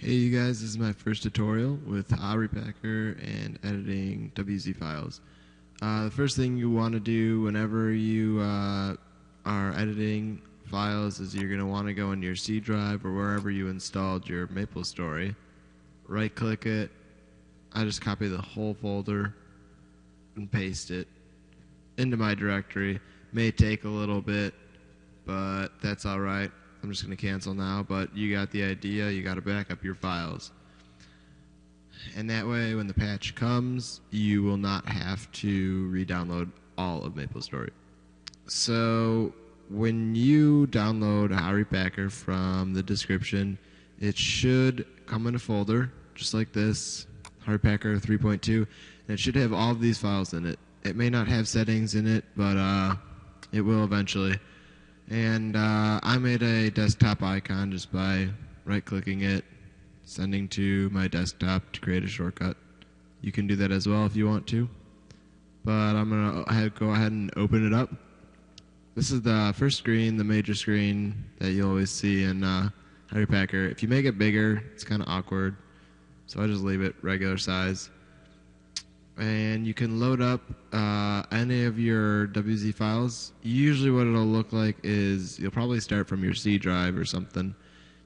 Hey you guys, this is my first tutorial with Harepacker and editing WZ files. The first thing you want to do whenever you are editing files is you're going to want to go into your C drive or wherever you installed your MapleStory. Right click it. I just copy the whole folder and paste it into my directory. May take a little bit, but that's alright. I'm just going to cancel now, but you got the idea. You got to back up your files. And that way, when the patch comes, you will not have to re-download all of MapleStory. So, when you download Harepacker from the description, it should come in a folder, just like this, Harepacker 3.2, and it should have all of these files in it. It may not have settings in it, but it will eventually. And I made a desktop icon just by right-clicking it, sending to my desktop to create a shortcut. You can do that as well if you want to. But I'm going to go ahead and open it up. This is the first screen, the major screen that you always see in Harepacker. If you make it bigger, it's kind of awkward. So I just leave it regular size. And you can load up any of your WZ files. Usually what it'll look like is you'll probably start from your C drive or something.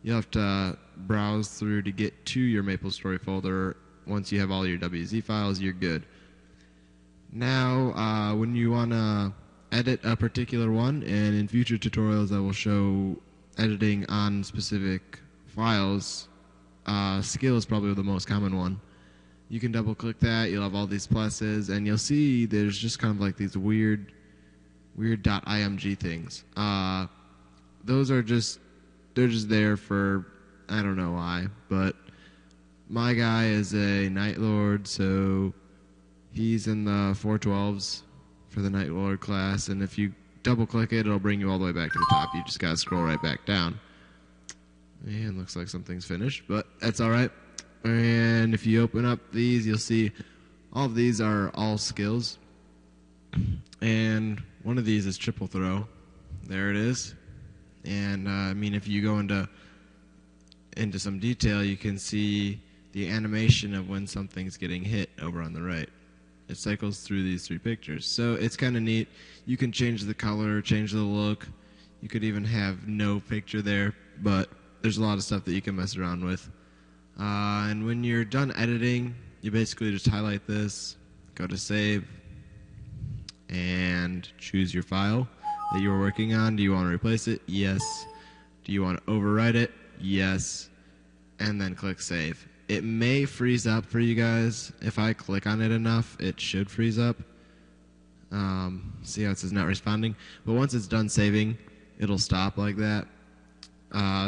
You'll have to browse through to get to your MapleStory folder. Once you have all your WZ files, you're good. Now, when you want to edit a particular one, and in future tutorials I will show editing on specific files, skill is probably the most common one. You can double click that, you'll have all these pluses, and you'll see there's just kind of like these weird .img things. Those are they're just there for, I don't know why, but my guy is a Night Lord, so he's in the 412s for the Night Lord class, and if you double click it, it'll bring you all the way back to the top. You just gotta scroll right back down. And looks like something's finished, but that's alright. And if you open up these, you'll see all of these are all skills. And one of these is triple throw. There it is. And I mean, if you go into some detail, you can see the animation of when something's getting hit over on the right. It cycles through these three pictures. So it's kind of neat. You can change the color, change the look. You could even have no picture there, but there's a lot of stuff that you can mess around with. And when you're done editing, you basically just highlight this, go to save, and choose your file that you were working on. Do you want to replace it? Yes. Do you want to overwrite it? Yes. And then click save. It may freeze up for you guys. If I click on it enough, it should freeze up. See how it says not responding? But once it's done saving, it'll stop like that.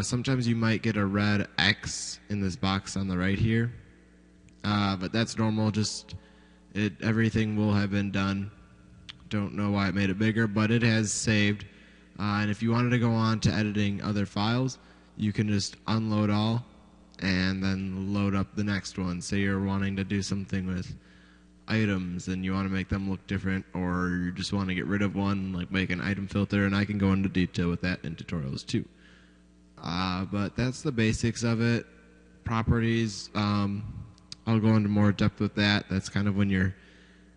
Sometimes you might get a red X in this box on the right here, but that's normal. Everything will have been done. Don't know why it made it bigger, but it has saved. And if you wanted to go on to editing other files, you can just unload all and then load up the next one. Say you're wanting to do something with items and you want to make them look different, or you just want to get rid of one, like make an item filter, and I can go into detail with that in tutorials too. But that's the basics of it. Properties, I'll go into more depth with that. That's kind of when you're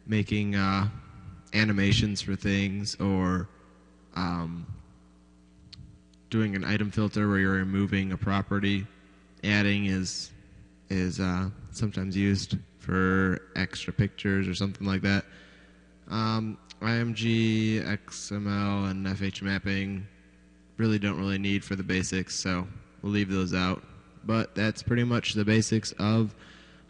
making animations for things, or doing an item filter where you're removing a property. Adding is sometimes used for extra pictures or something like that. IMG, XML, and FH mapping don't really need for the basics, so we'll leave those out. But that's pretty much the basics of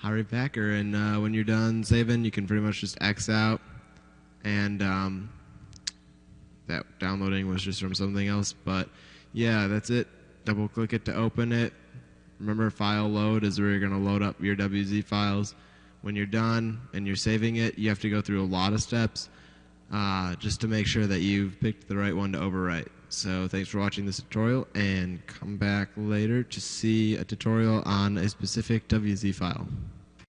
Harepacker, and when you're done saving, you can pretty much just X out, and that downloading was just from something else, but yeah, that's it. Double click it to open it. Remember, file load is where you're going to load up your WZ files. When you're done and you're saving it, you have to go through a lot of steps just to make sure that you've picked the right one to overwrite. So thanks for watching this tutorial, and come back later to see a tutorial on a specific WZ file.